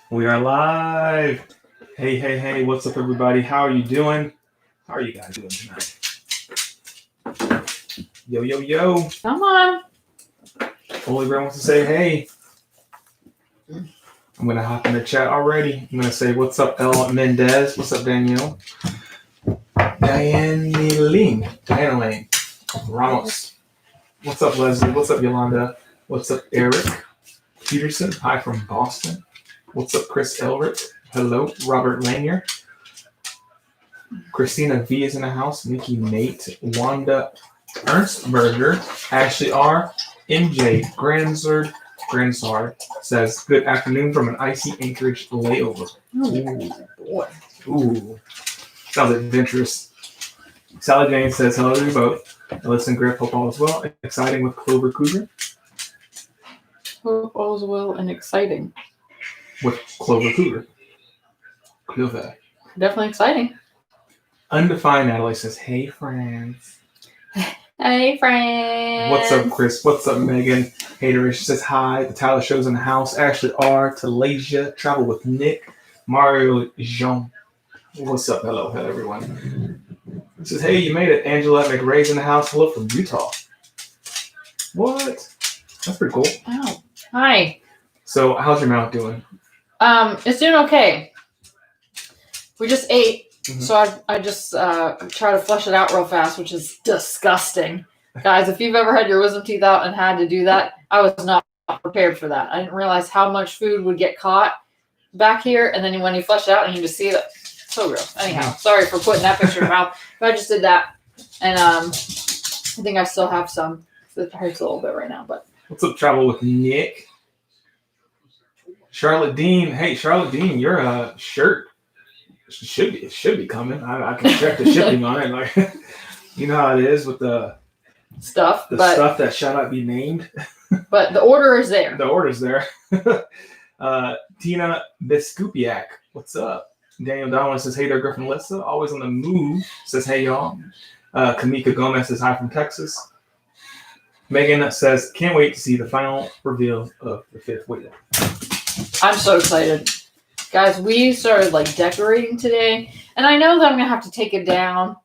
We are live. Hey, hey, hey, what's up, everybody? How are you doing? How are you guys doing tonight? Yo, yo, yo. Come on. Oly Bear wants to say hey. I'm going to hop in the chat already. I'm going to say, what's up, El Mendez? What's up, Danielle? Diane Lane. Ramos. What's up, Leslie? What's up, Yolanda? What's up, Eric Peterson? Hi from Boston. What's up, Chris Elric? Hello, Robert Lanier. Christina V is in the house. Nikki Nate. Wanda Ernstberger. Ashley R. MJ Gransard says, good afternoon from an icy Anchorage layover. Ooh, boy. Ooh. Sounds adventurous. Sally Jane says, hello to you both. Alyssa and Griff, hope all is well. Exciting with Clover Cougar. Hope all is well and exciting. With Clover Cougar. Clover. Definitely exciting. Undefined Natalie says, hey, friends. Hey, friends. What's up, Chris? What's up, Megan? Haterish says, hi. The Tyler Show's in the house. Ashley R. Talasia. Travel with Nick. Mario Jean. What's up? Hello, everyone. It says, hey, you made it. Angela McRae's in the house. Hello from Utah. What? That's pretty cool. Oh, hi. So, how's your mouth doing? It's doing okay. We just ate, so I just try to flush it out real fast, which is disgusting. Guys, if you've ever had your wisdom teeth out and had to do that, I was not prepared for that. I didn't realize how much food would get caught back here, and then when you flush it out and you just see it, so gross. Anyhow, sorry for putting that picture in your mouth, but I just did that, and I think I still have some. It hurts a little bit right now, but. What's up, Travel with Nick? Charlotte Dean. Hey, Charlotte Dean, your shirt should be coming. I can check the shipping on it. Like, you know how it is with the stuff that shall not be named. But the order is there. The order's there. Tina Biskupiak, what's up? Daniel Donald says, hey there, Griff and Alyssa. Always on the move. Says, hey, y'all. Kamika Gomez says, hi from Texas. Megan says, can't wait to see the final reveal of the fifth wheel. I'm so excited. Guys, we started decorating today, and I know that I'm going to have to take it down,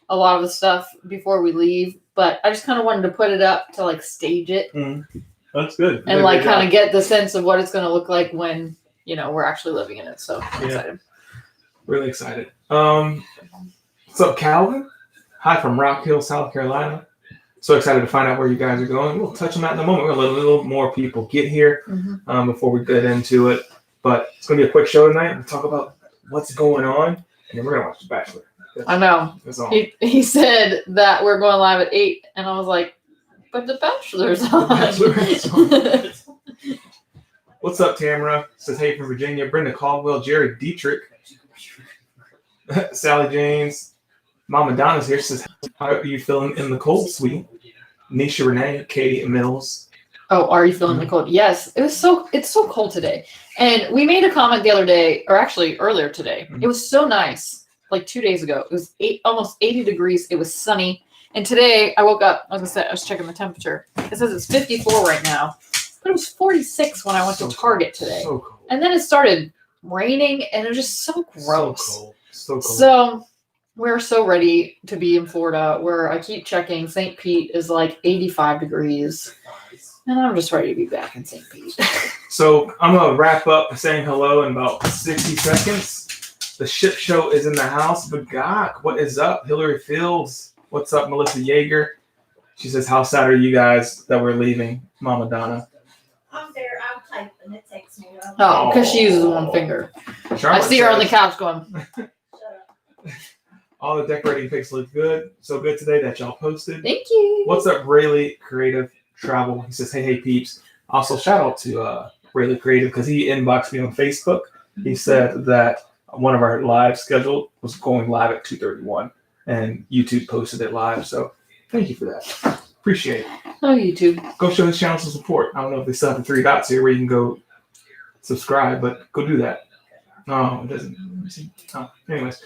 a lot of the stuff, before we leave, but I just kind of wanted to put it up to stage it. That's good. And kind of get the sense of what it's going to look like when, we're actually living in it. So I'm excited. Really excited. What's up, Calvin? Hi from Rock Hill, South Carolina. So excited to find out where you guys are going. We'll touch on that in a moment. We're going to let a little more people get here before we get into it. But it's going to be a quick show tonight. We'll talk about what's going on, and then we're going to watch The Bachelor. I know. He said that we're going live at 8, and I was like, but The Bachelor's on. What's up, Tamara? Says, hey, from Virginia. Brenda Caldwell, Jerry Dietrich. Sally James. Mama Donna's here. Says, how are you feeling in the cold, sweetie? Nisha Renee, Katie Mills. Oh, are you feeling the cold? Yes. It's so cold today. And we made a comment the other day, or actually earlier today. It was so nice. 2 days ago. It was almost 80 degrees. It was sunny. And today I woke up, I was checking the temperature. It says it's 54 right now. But it was 46 when I went to Target today. So cold. And then it started raining, and it was just so gross. So cold. So we're so ready to be in Florida, where I keep checking. St. Pete is 85 degrees. And I'm just ready to be back in St. Pete. So I'm going to wrap up saying hello in about 60 seconds. The ship show is in the house. Bagak, what is up? Hillary Fields. What's up, Melissa Yeager? She says, how sad are you guys that we're leaving, Mama Donna? I'm there. I'm typing. It takes me a while. Oh, because she uses one finger. Charlotte I see her on the couch going. Shut up. All the decorating pics look good. So good today that y'all posted. Thank you. What's up, Rayleigh Creative Travel? He says, hey, peeps. Also, shout out to Rayleigh Creative because he inboxed me on Facebook. He said that one of our live scheduled was going live at 2:31, and YouTube posted it live. So thank you for that. Appreciate it. Oh, YouTube. Go show his channel some support. I don't know if they still have the 3 dots here where you can go subscribe, but go do that. No, it doesn't. Anyways,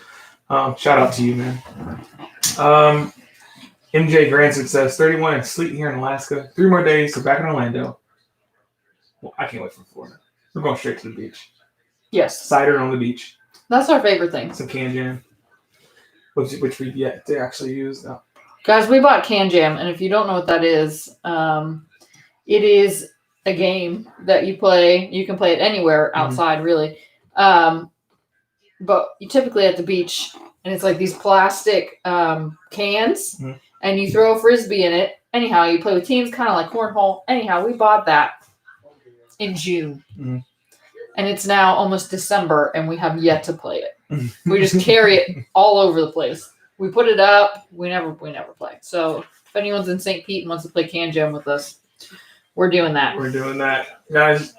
shout out to you, man. MJ Granson says 31 and sleet here in Alaska. 3 more days, so back in Orlando. Well, I can't wait for Florida. We're going straight to the beach. Yes. Cider on the beach. That's our favorite thing. Some can jam. Which we've yet to actually use. No. Guys, we bought Can Jam, and if you don't know what that is, it is a game that you play. You can play it anywhere outside, really. But you typically at the beach, and it's like these plastic cans, and you throw a frisbee in it. Anyhow, you play with teams, kind of like cornhole. Anyhow, we bought that in June. And it's now almost December, and we have yet to play it. We just carry it all over the place. We put it up. We never play. So if anyone's in St. Pete and wants to play Can Jam with us, we're doing that. We're doing that. Guys,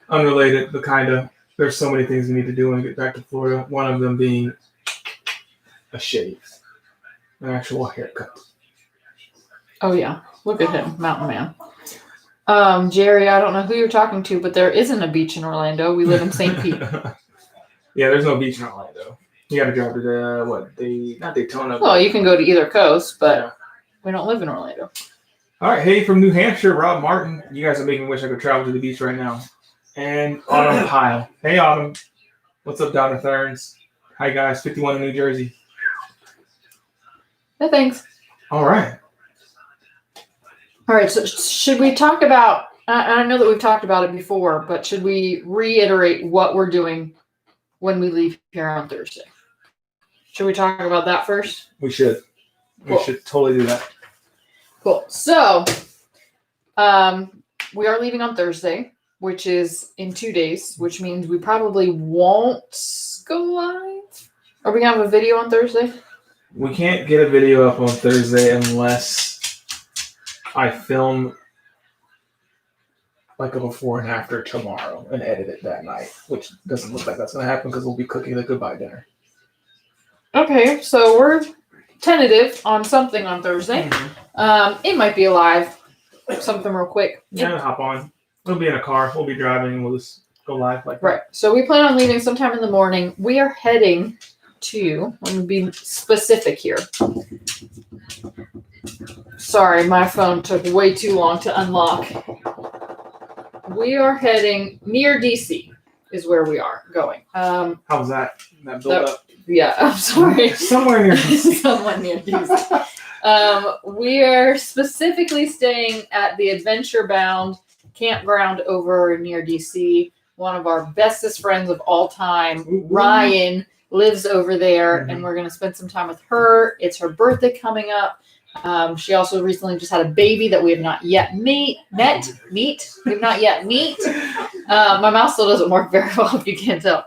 unrelated, but kind of. There's so many things we need to do when we get back to Florida. One of them being a shave. An actual haircut. Oh, yeah. Look at him, mountain man. Jerry, I don't know who you're talking to, but there isn't a beach in Orlando. We live in St. Pete. Yeah, there's no beach in Orlando. You got to drive to not Daytona. Well, you can go to either coast, but we don't live in Orlando. All right, hey, from New Hampshire, Rob Martin. You guys are making me wish I could travel to the beach right now. And Autumn Pyle. Hey, Autumn. What's up, Donna Thurns? Hi, guys. 51 in New Jersey. No, thanks. All right. All right, so should we talk about, I know that we've talked about it before, but should we reiterate what we're doing when we leave here on Thursday? Should we talk about that first? We should. Cool. We should totally do that. Cool. So, we are leaving on Thursday, which is in 2 days, which means we probably won't go live. Are we going to have a video on Thursday? We can't get a video up on Thursday unless I film like a before and after tomorrow and edit it that night, which doesn't look like that's going to happen because we'll be cooking the goodbye dinner. Okay, so we're tentative on something on Thursday. It might be a live, something real quick. Yeah, hop on. We'll be in a car. We'll be driving and we'll just go live like that. Right. So we plan on leaving sometime in the morning. We are heading to, let me be specific here. Sorry, my phone took way too long to unlock. We are heading near DC is where we are going. How's that? That build up? Yeah, I'm sorry. Somewhere near DC. Somewhere near DC. We are specifically staying at the Adventure Bound campground over near DC. One of our bestest friends of all time, Ryan, lives over there, and we're going to spend some time with her. It's her birthday coming up. She also recently just had a baby that we have not yet meet. We've not yet meet. My mouth still doesn't work very well, if you can't tell.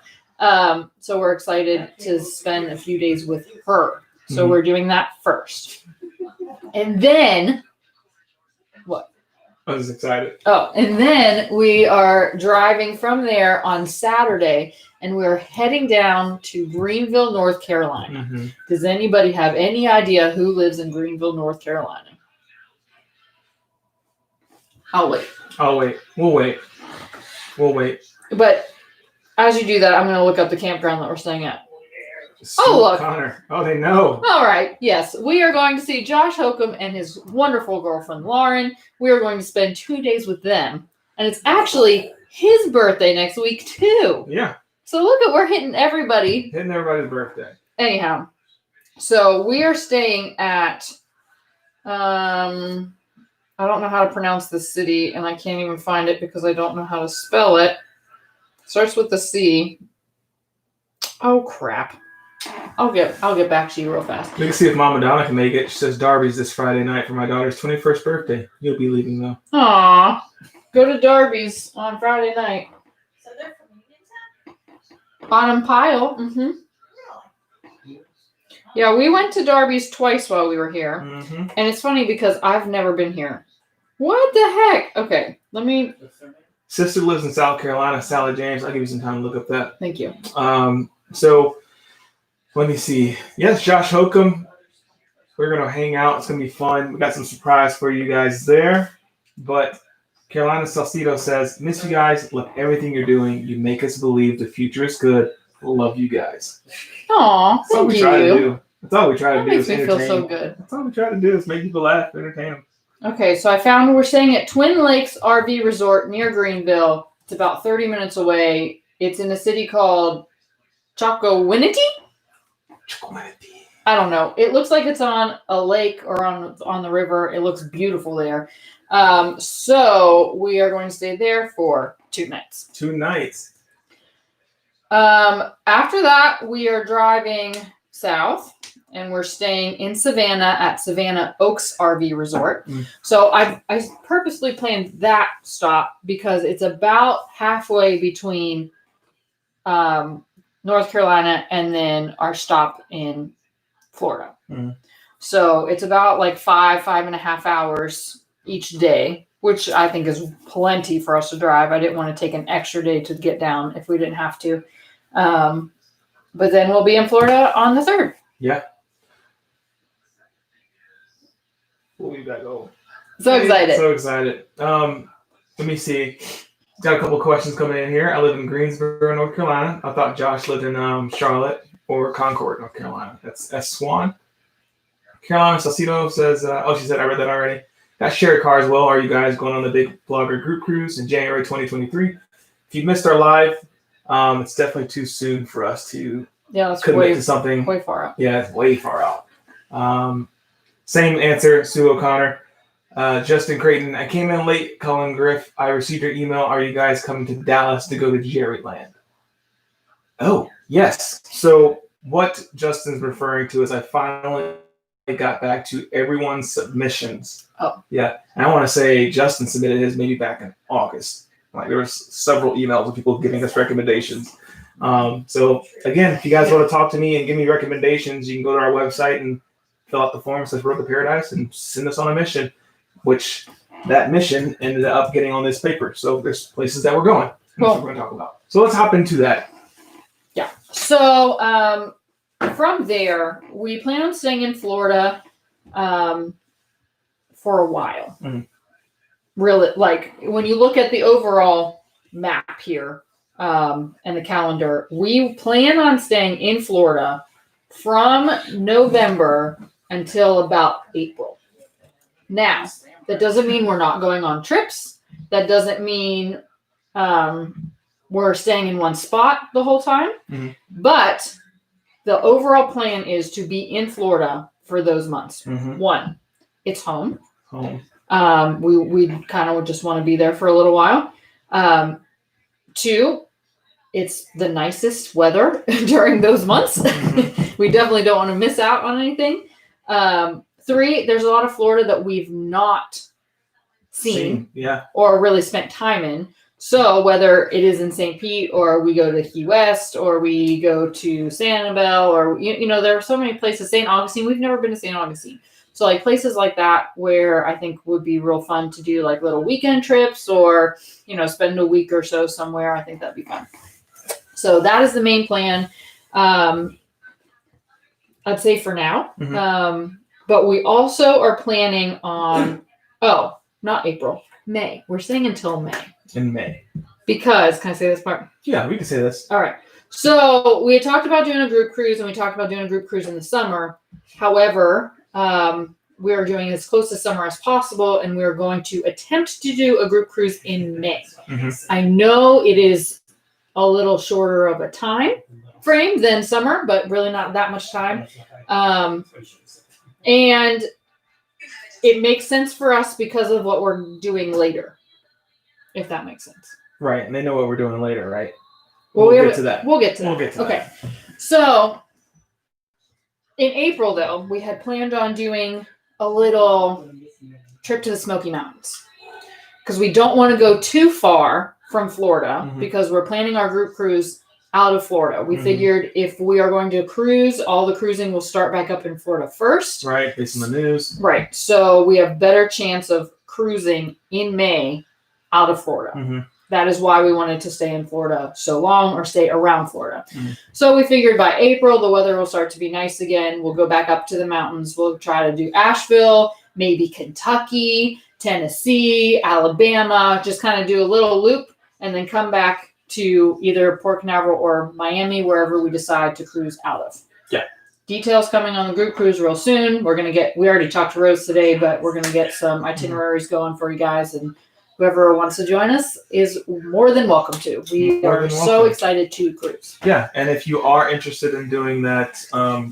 So we're excited to spend a few days with her. So we're doing that first. And then, what? I was excited. Oh, and then we are driving from there on Saturday, and we're heading down to Greenville, North Carolina. Does anybody have any idea who lives in Greenville, North Carolina? I'll wait. We'll wait. But as you do that, I'm going to look up the campground that we're staying at. Oh, look. Connor. Oh, they know. All right. Yes. We are going to see Josh Hokum and his wonderful girlfriend, Lauren. We are going to spend 2 days with them. And it's actually his birthday next week, too. Yeah. So we're hitting everybody. Hitting everybody's birthday. Anyhow. So we are staying at, I don't know how to pronounce this city, and I can't even find it because I don't know how to spell it. Starts with the C. Oh, crap. I'll get back to you real fast. We can see if Mama Donna can make it. She says Darby's this Friday night for my daughter's 21st birthday. You'll be leaving, though. Aw. Go to Darby's on Friday night. So they're from Uniontown? Autumn Pyle. Yeah, we went to Darby's twice while we were here. And it's funny because I've never been here. What the heck? Okay, let me... Sister lives in South Carolina, Sally James. I'll give you some time to look up that. Thank you. So, let me see. Yes, Josh Hokum. We're going to hang out. It's going to be fun. We got some surprise for you guys there. But Carolina Salcido says, miss you guys. Love everything you're doing. You make us believe the future is good. Love you guys. Aw, That's all we try to do. That's all we try to That do. makes me feel so good. That's all we try to do is make people laugh, entertain them. Okay, so I found we're staying at Twin Lakes RV Resort near Greenville. It's about 30 minutes away. It's in a city called Chocowinity. I don't know. It looks like it's on a lake or on the river. It looks beautiful there. So we are going to stay there for 2 nights. 2 nights. After that, we are driving south and we're staying in Savannah at Savannah Oaks RV Resort. So I purposely planned that stop because it's about halfway between North Carolina and then our stop in Florida. So it's about like 5.5 hours each day, which I think is plenty for us to drive. I didn't want to take an extra day to get down if we didn't have to. But then we'll be in Florida on the 3rd. Yeah. We'll be back home. So excited. So excited. Let me see. Got a couple questions coming in here. I live in Greensboro, North Carolina. I thought Josh lived in Charlotte or Concord, North Carolina. That's S. Swan. Carolina Salcido says, she said I read that already. Got Sherry Carswell. Are you guys going on the big blogger group cruise in January 2023? If you missed our live, it's definitely too soon for us to commit to something. Way far out. Yeah, it's way far out. Same answer, Sue O'Connor. Justin Creighton, I came in late, Colin Griff. I received your email. Are you guys coming to Dallas to go to Jerryland? Oh, yes. So what Justin's referring to is I finally got back to everyone's submissions. Oh. Yeah. And I want to say Justin submitted his maybe back in August. Like there was several emails of people giving us recommendations. So again, if you guys want to talk to me and give me recommendations, you can go to our website and fill out the form that says Road to Paradise and send us on a mission, which that mission ended up getting on this paper. So there's places that we're going. That's what we're going to talk about. So let's hop into that. Yeah. So from there, we plan on staying in Florida for a while. Really, like when you look at the overall map here and the calendar, we plan on staying in Florida from November until about April. Now, that doesn't mean we're not going on trips. That doesn't mean we're staying in one spot the whole time. But the overall plan is to be in Florida for those months. 1, it's home. We kind of just want to be there for a little while. 2, it's the nicest weather during those months. We definitely don't want to miss out on anything. 3, there's a lot of Florida that we've not seen or really spent time in. So whether it is in St. Pete or we go to Key West or we go to Sanibel or, there are so many places. St. Augustine, we've never been to St. Augustine. So like places like that where I think would be real fun to do like little weekend trips or, spend a week or so somewhere. I think that'd be fun. So that is the main plan. I'd say for now. But we also are planning on, not April, May. We're staying until May. In May. Because, can I say this part? Yeah, we can say this. All right. So we had talked about doing a group cruise and we talked about doing a group cruise in the summer. However, we are doing as close to summer as possible and we're going to attempt to do a group cruise in May. I know it is a little shorter of a time frame than summer, but really not that much time. And it makes sense for us because of what we're doing later, if that makes sense. Right. And they know what we're doing later, right? Well, we'll get to that. We'll get to that. Okay. So in April, though, we had planned on doing a little trip to the Smoky Mountains because we don't want to go too far from Florida because we're planning our group cruise out of Florida. We figured if we are going to cruise, all the cruising will start back up in Florida first. Right, based on the news. Right. So we have better chance of cruising in May out of Florida. That is why we wanted to stay in Florida so long or stay around Florida. So we figured by April, the weather will start to be nice again. We'll go back up to the mountains. We'll try to do Asheville, maybe Kentucky, Tennessee, Alabama, just kind of do a little loop and then come back to either Port Canaveral or Miami, wherever we decide to cruise out of. Yeah. Details coming on the group cruise real soon. We already talked to Rose today, but we're going to get some itineraries going for you guys and whoever wants to join us is more than welcome to. We More are than so welcome. excited to cruise. Yeah, and if you are interested in doing that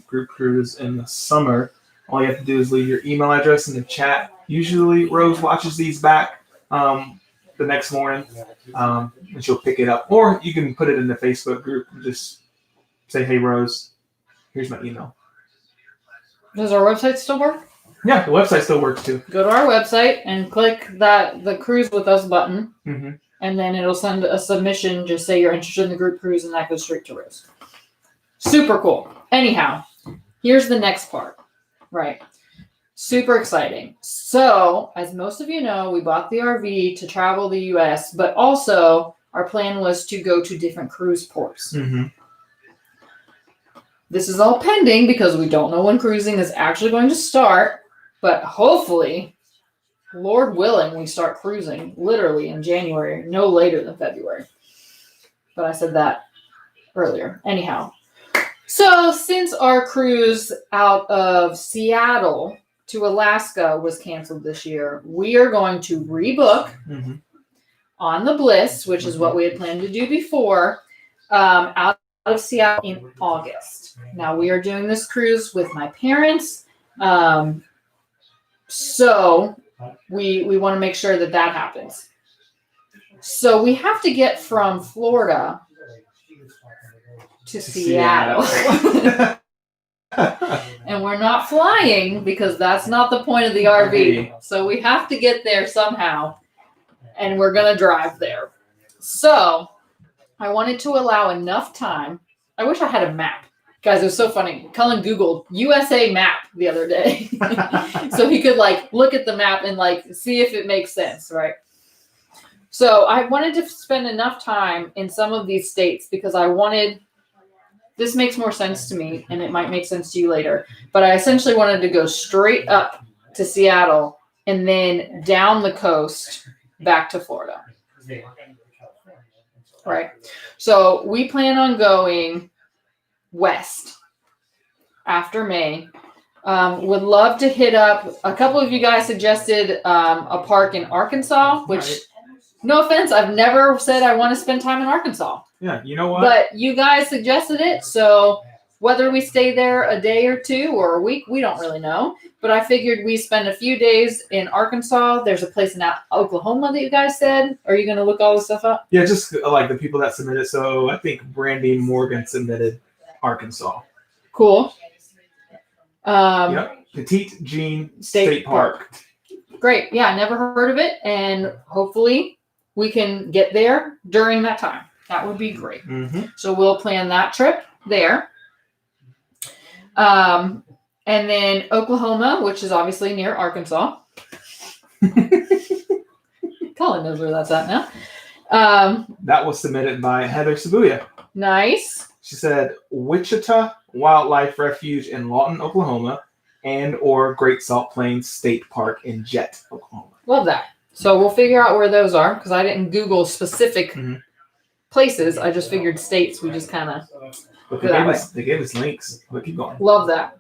group cruise in the summer, all you have to do is leave your email address in the chat. Usually, Rose watches these back the next morning, and she'll pick it up. Or you can put it in the Facebook group and just say, "Hey, Rose, here's my email." Does our website still work? Yeah, the website still works too. Go to our website and click the Cruise with Us button, Mm-hmm. and then it'll send a submission. Just say you're interested in the group cruise, and that goes straight to Rose. Super cool. Anyhow, here's the next part. Right. Super exciting. So, as most of you know, we bought the RV to travel the U.S., but also our plan was to go to different cruise ports. Mm-hmm. This is all pending because we don't know when cruising is actually going to start, but hopefully, Lord willing, we start cruising literally in January, no later than February. But I said that earlier. Anyhow, so since our cruise out of Seattle to Alaska was canceled this year, we are going to rebook Mm-hmm. on the Bliss, which is what we had planned to do before, out of Seattle in August. Now we are doing this cruise with my parents, so we want to make sure that that happens. So we have to get from Florida to Seattle. And we're not flying because that's not the point of the RV. So we have to get there somehow, and we're going to drive there. So I wanted to allow enough time. I wish I had a map. Guys, it was so funny. Cullen Googled USA map the other day. So he could look at the map and see if it makes sense, right? So I wanted to spend enough time in some of these states because I wanted, this makes more sense to me and it might make sense to you later, but I essentially wanted to go straight up to Seattle and then down the coast back to Florida. Right. So we plan on going west after May. Would love to hit up, a couple of you guys suggested a park in Arkansas, which, Right. no offense, I've never said I want to spend time in Arkansas. Yeah, you know what? But you guys suggested it, so whether we stay there a day or two or a week, we don't really know. But I figured we spend a few days in Arkansas. There's a place in Oklahoma that you guys said. Are you going to look all this stuff up? Yeah, just like the people that submitted. So I think Brandy Morgan submitted Arkansas. Cool. Yep. Petite Jean State Park. Great. Yeah, I never heard of it. And hopefully we can get there during that time. That would be great. Mm-hmm. So we'll plan that trip there. And then Oklahoma, which is obviously near Arkansas. Colin knows where that's at now. That was submitted by Heather Sabuya. Nice. She said Wichita Wildlife Refuge in Lawton, Oklahoma, and or Great Salt Plains State Park in Jet, Oklahoma. Love that. So we'll figure out where those are because I didn't Google specific places. I just figured states. We just kind of They gave us links. But keep going. love that.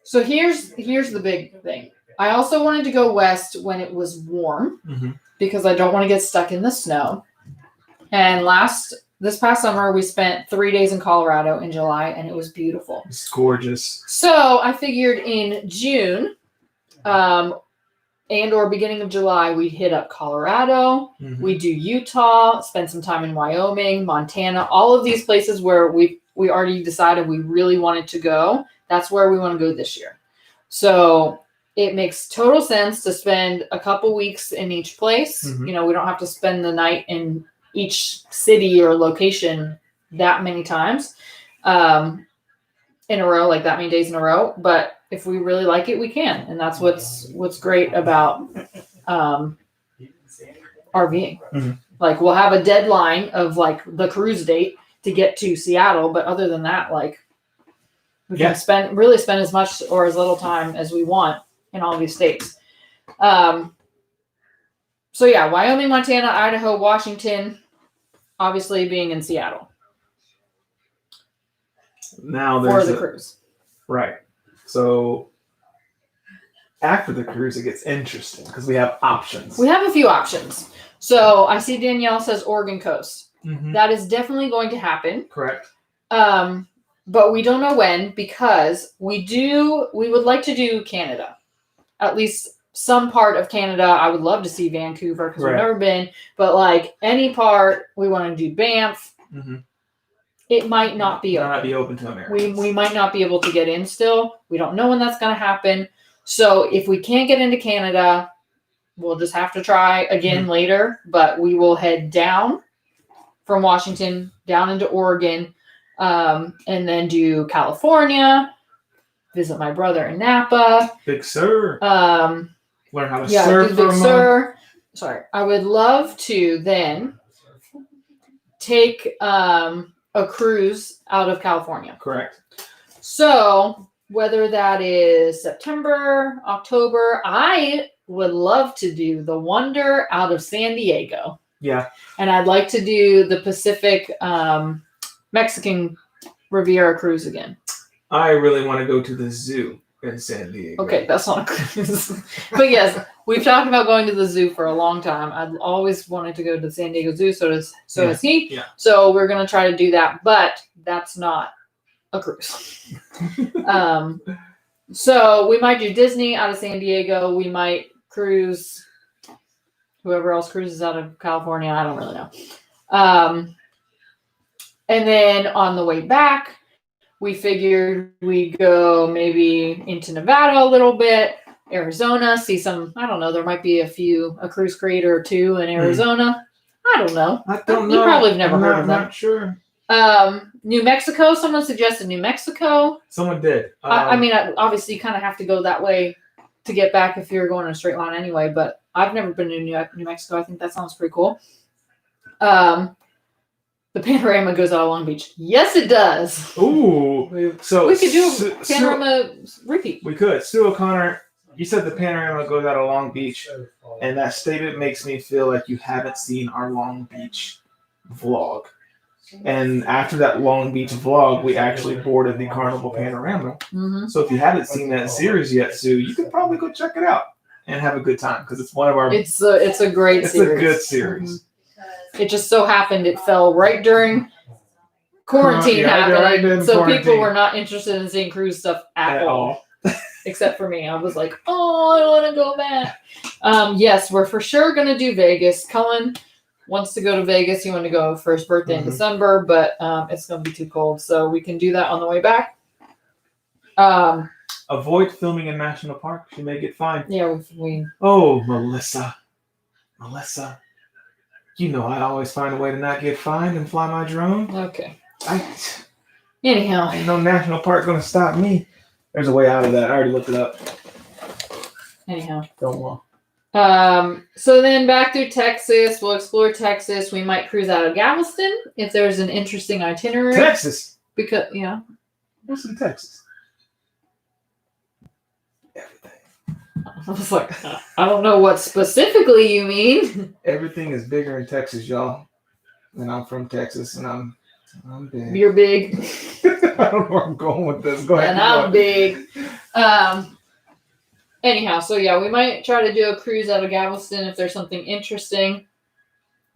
So here's the big thing. I also wanted to go west when it was warm because I don't want to get stuck in the snow. And this past summer, we spent 3 days in Colorado in July, and it was beautiful. It's gorgeous. So I figured in June, and or beginning of July, we'd hit up Colorado. We do Utah, spend some time in Wyoming, Montana, all of these places where we already decided we really wanted to go. That's where we want to go this year. So it makes total sense to spend a couple weeks in each place. We don't have to spend the night in each city or location that many times in a row, like that many days in a row. But if we really like it, we can. And that's what's great about RVing. Like we'll have a deadline of the cruise date to get to Seattle. But other than that, we can spend as much or as little time as we want in all these states. So yeah, Wyoming, Montana, Idaho, Washington, obviously being in Seattle. Now for the cruise. Right. So after the cruise, it gets interesting because we have options. We have a few options. So I see Danielle says Oregon coast. Mhm. That is definitely going to happen. Correct. But we don't know when because we would like to do Canada. At least some part of Canada. I would love to see Vancouver because we've never been. But like any part, we want to do Banff. Mm-hmm. It might not be open. Not be open to Americans. We might not be able to get in still. We don't know when that's going to happen. So if we can't get into Canada, we'll just have to try again later. But we will head down from Washington down into Oregon, and then do California. Visit my brother in Napa. Big Sur. Learn how to surf do for Big a Sur. Sorry, I would love to then take a cruise out of California. Correct. So whether that is September, October, I would love to do the Wonder out of San Diego. Yeah. And I'd like to do the Pacific Mexican Riviera cruise again. I really want to go to the zoo in San Diego. Okay, that's not a cruise. But yes, we've talked about going to the zoo for a long time. I've always wanted to go to the San Diego Zoo, so has he. Yeah. So we're going to try to do that, but that's not a cruise. So we might do Disney out of San Diego. We might cruise whoever else cruises out of California. I don't really know. And then on the way back, we figured we go maybe into Nevada a little bit, Arizona, see some, I don't know, there might be a cruise creator or two in Arizona. I don't know. I don't know. You probably have never heard of them. I'm not sure. New Mexico, someone suggested New Mexico. Someone did. I mean, obviously you kind of have to go that way to get back if you're going in a straight line anyway, but I've never been to New Mexico. I think that sounds pretty cool. The panorama goes out of Long Beach. Yes, it does. Ooh. So we could do a panorama repeat. We could. Sue O'Connor, you said the panorama goes out of Long Beach, and that statement makes me feel like you haven't seen our Long Beach vlog. And after that Long Beach vlog, we actually boarded the Carnival Panorama. Mm-hmm. So if you haven't seen that series yet, Sue, you could probably go check it out and have a good time because it's one of our. It's a great series. It's a good series. Mm-hmm. It just so happened it fell right during quarantine happening, so quarantine. People were not interested in seeing cruise stuff at all. Except for me. I was like, oh, I want to go back. Yes, we're for sure going to do Vegas. Cullen wants to go to Vegas. He wanted to go for his birthday in December, but it's going to be too cold. So we can do that on the way back. Avoid filming in National Park. She may get fined. Yeah, we. Oh, Melissa. You know I always find a way to not get fined and fly my drone. Okay. Anyhow. Ain't no national park going to stop me. There's a way out of that. I already looked it up. Anyhow. Don't want. So then back through Texas. We'll explore Texas. We might cruise out of Galveston if there's an interesting itinerary. Texas? Because, yeah. What's in Texas? Everything. I was like, I don't know what specifically you mean. Everything is bigger in Texas, y'all. And I'm from Texas, and I'm big. You're big. I don't know where I'm going with this. Go ahead. And I'm big. Anyhow, so yeah, we might try to do a cruise out of Galveston if there's something interesting.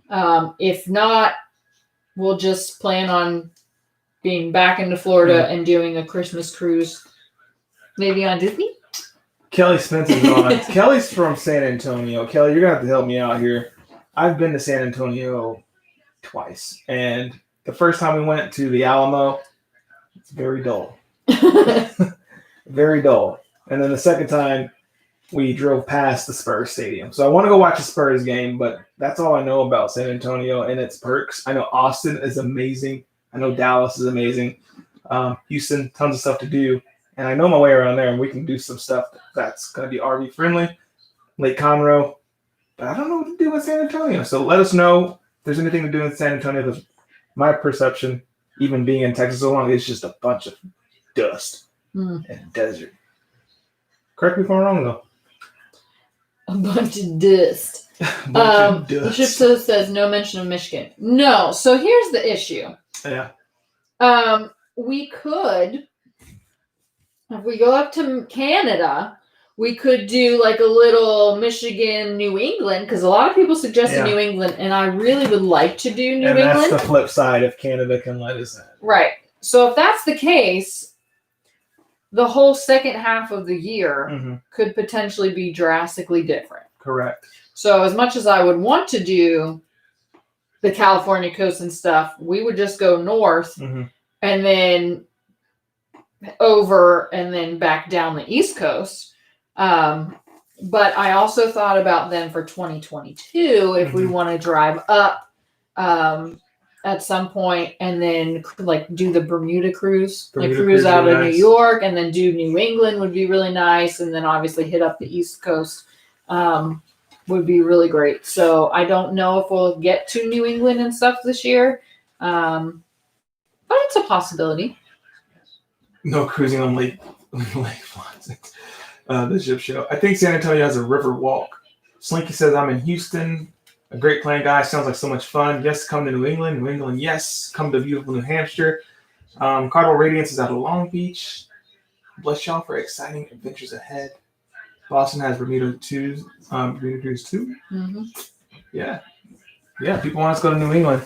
If not, we'll just plan on being back into Florida and doing a Christmas cruise. Maybe on Disney? Kelly Spencer's on. Kelly's from San Antonio. Kelly, you're going to have to help me out here. I've been to San Antonio twice. And the first time we went to the Alamo, it's very dull. Very dull. And then the second time, we drove past the Spurs Stadium. So I want to go watch a Spurs game, but that's all I know about San Antonio and its perks. I know Austin is amazing. I know Dallas is amazing. Houston, tons of stuff to do. And I know my way around there, and we can do some stuff that's going to be RV friendly. Lake Conroe. But I don't know what to do in San Antonio. So let us know if there's anything to do in San Antonio. Because my perception, even being in Texas so long, is just a bunch of dust and desert. Correct me if I'm wrong, though. A bunch of dust. The ship says no mention of Michigan. No. So here's the issue. Yeah. We could, if we go up to Canada, We could do like a little Michigan, New England, because a lot of people suggested New England, and I really would like to do New England. And that's the flip side if Canada can let us in. Right. So if that's the case, the whole second half of the year could potentially be drastically different. Correct. So as much as I would want to do the California coast and stuff, we would just go north and then over and then back down the East Coast. But I also thought about then for 2022, if we want to drive up at some point and then like do the Bermuda cruise, cruise out of New York, and then do New England would be really nice. And then obviously hit up the East Coast would be really great. So I don't know if we'll get to New England and stuff this year, but it's a possibility. No cruising on Lake the ship show. I think San Antonio has a river walk. Slinky says, I'm in Houston. A great plan, guys. Sounds like so much fun. Yes, come to New England. New England, yes. Come to beautiful New Hampshire. Cardinal Radiance is out of Long Beach. Bless y'all for exciting adventures ahead. Boston has Bermuda Cruise too. Yeah. Yeah, people want us to go to New England.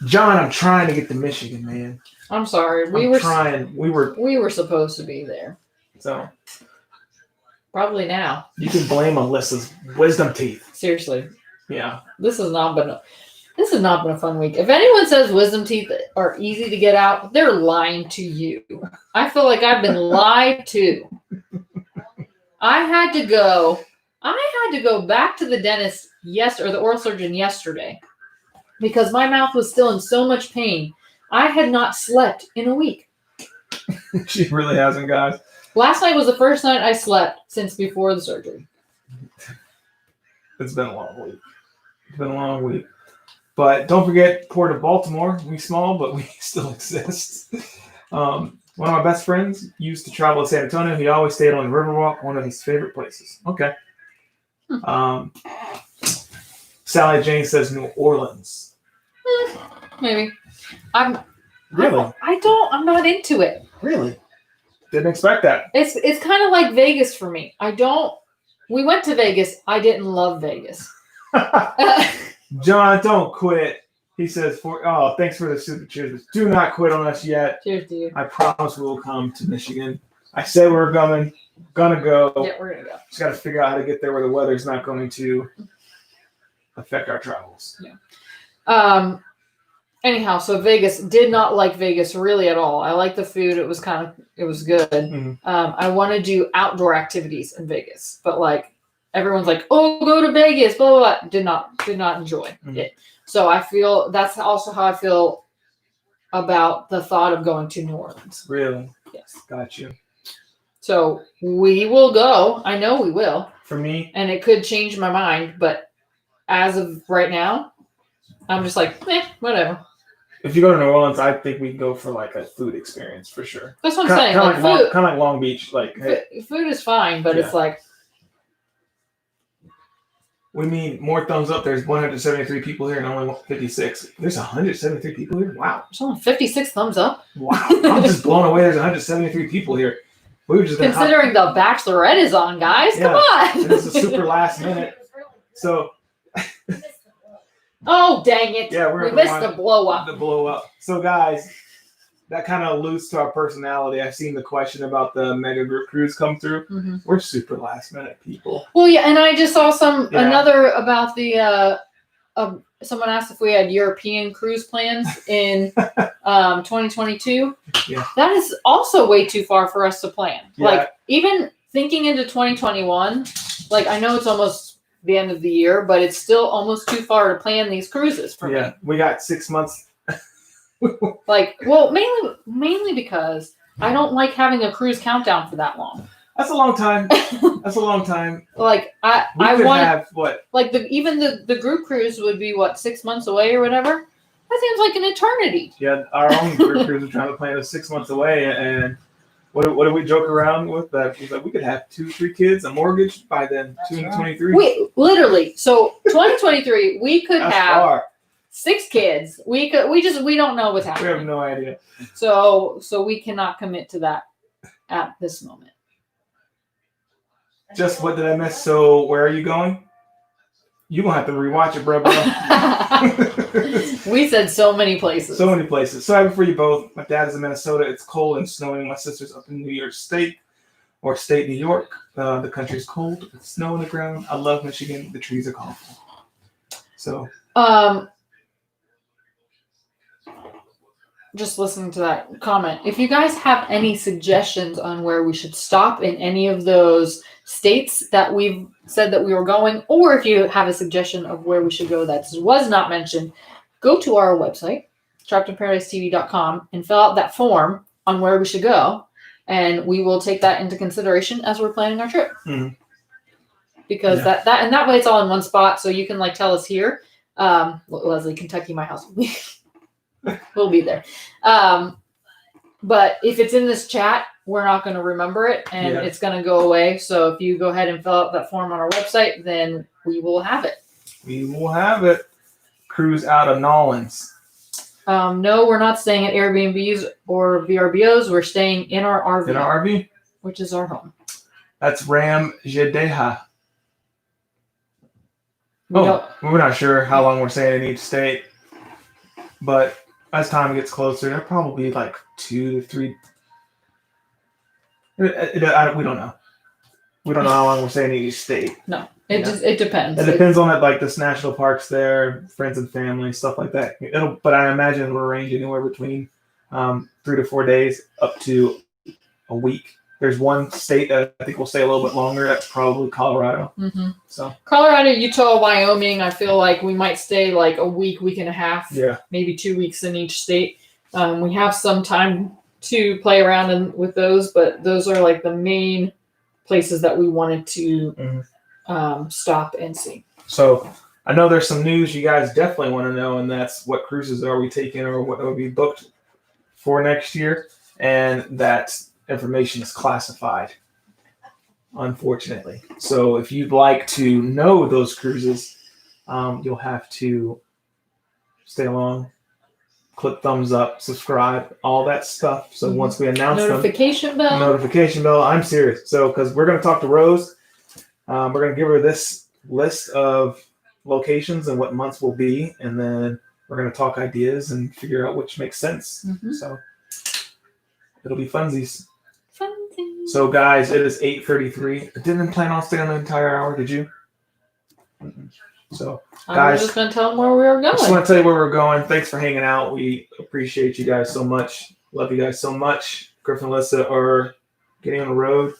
John, I'm trying to get to Michigan, man. I'm sorry. We were supposed to be there. So probably now. You can blame Alyssa's wisdom teeth. Seriously. Yeah. This has not been a fun week. If anyone says wisdom teeth are easy to get out, they're lying to you. I feel like I've been lied to. I had to go back to the dentist or the oral surgeon yesterday because my mouth was still in so much pain. I had not slept in a week. She really hasn't, guys. Last night was the first night I slept since before the surgery. It's been a long week. But don't forget, Port of Baltimore. We small, but we still exist. One of my best friends used to travel to San Antonio. He always stayed on the Riverwalk, one of his favorite places. Okay. Sally Jane says New Orleans. Maybe. Really? I'm not into it. Really? Didn't expect that. It's kind of like Vegas for me. We went to Vegas. I didn't love Vegas. John, don't quit. He says, thanks for the super cheers. Do not quit on us yet. Cheers to you. I promise we will come to Michigan. I said we're gonna go. Yeah, we're gonna go. Just got to figure out how to get there where the weather's not going to affect our travels. Yeah. Anyhow, so Vegas, did not like Vegas really at all. I liked the food. It was good. I want to do outdoor activities in Vegas, but like everyone's like, oh, go to Vegas, blah, blah, blah. Did not enjoy it. So I feel that's also how I feel about the thought of going to New Orleans. Really? Yes. Got you. So we will go. I know we will. For me. And it could change my mind, but as of right now, I'm just like, whatever. If you go to New Orleans, I think we can go for like a food experience for sure. That's what I'm saying. Kind of like Long Beach. Like, food is fine, but it's like. We mean more thumbs up. There's 173 people here and only 56. There's 173 people here? Wow. There's only 56 thumbs up? Wow. I'm just blown away. There's 173 people here. We were just considering The Bachelorette is on, guys. Yeah. Come on. And this is super last minute. So. Oh, dang it. Yeah, we missed the blow up. The blow up. So, guys, that kind of alludes to our personality. I've seen the question about the mega group cruise come through. We're super last minute people. Well, yeah, and I just saw another about the someone asked if we had European cruise plans in 2022. Yeah. That is also way too far for us to plan. Yeah. Like even thinking into 2021, like I know it's almost the end of the year, but it's still almost too far to plan these cruises for me. Yeah, we got 6 months. Mainly because I don't like having a cruise countdown for that long. That's a long time. Like I want want have what? Like the group cruise would be 6 months away or whatever. That seems like an eternity. Yeah, our own group cruise we're trying to plan is 6 months away, and what do we joke around with that? Like we could have 2-3 kids, a mortgage by then. 2023. We literally 2023 we could That's have far. 6 kids. We don't know what's happening. We have no idea. So we cannot commit to that at this moment. Just what did I miss? So where are you going? You gonna have to rewatch it, bro. We said so many places. So many places. So happy for you both. My dad is in Minnesota. It's cold and snowing. My sister's up in New York State, or state New York. The country's cold. It's snow on the ground. I love Michigan. The trees are colorful. So. Just listening to that comment. If you guys have any suggestions on where we should stop in any of those states that we've said that we were going, or if you have a suggestion of where we should go that was not mentioned, go to our website, trappedinparadise.tv.com, and fill out that form on where we should go, and we will take that into consideration as we're planning our trip. Mm-hmm. Because that way it's all in one spot, so you can like tell us here, Leslie, Kentucky, my house. We'll be there. But if it's in this chat, we're not going to remember it, and it's going to go away. So if you go ahead and fill out that form on our website, then we will have it. We will have it. Cruise out of Nolans. No, we're not staying at Airbnbs or VRBOs. We're staying in our RV. In our RV? Which is our home. That's Ram Jadeha. We're not sure how long we're staying in each state. But as time gets closer, they're probably like 2 to 3. We don't know. We don't know how long we're staying in each state. No, it depends. It depends on it, like this national parks there, friends and family, stuff like that. But I imagine it'll range anywhere between 3 to 4 days up to a week. There's one state that I think will stay a little bit longer. That's probably Colorado. Mm-hmm. So Colorado, Utah, Wyoming. I feel like we might stay like a week, week and a half. Yeah. Maybe 2 weeks in each state. We have some time to play around with those, but those are like the main places that we wanted to stop and see. So I know there's some news you guys definitely want to know, and that's what cruises are we taking or what will be booked for next year, and that information is classified, unfortunately. So if you'd like to know those cruises, you'll have to stay along, click thumbs up, subscribe, all that stuff. So once we announce notification bell. I'm serious. So because we're going to talk to Rose, we're going to give her this list of locations and what months will be, and then we're going to talk ideas and figure out which makes sense. So it'll be funsies. So guys, it is 8:33. I didn't plan on staying the entire hour, did you? So I was just going to tell them where we were going. I just want to tell you where we're going. Thanks for hanging out. We appreciate you guys so much. Love you guys so much. Griff and Alyssa are getting on the road.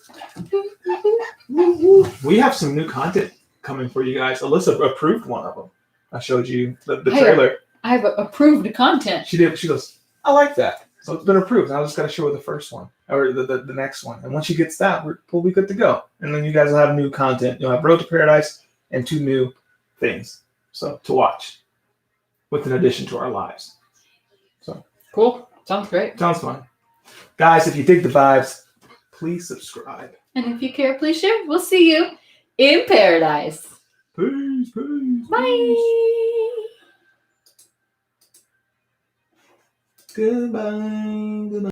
We have some new content coming for you guys. Alyssa approved one of them. I showed you the trailer. I have approved content. She did. She goes, I like that. So it's been approved. I just got to show her the first one or the next one. And once she gets that, we'll be good to go. And then you guys will have new content. You'll have Road to Paradise and 2 new things to watch with an addition to our lives. So cool. Sounds great. Sounds fun. Guys, if you dig the vibes, please subscribe. And if you care, please share. We'll see you in paradise. Peace. Bye. Goodbye.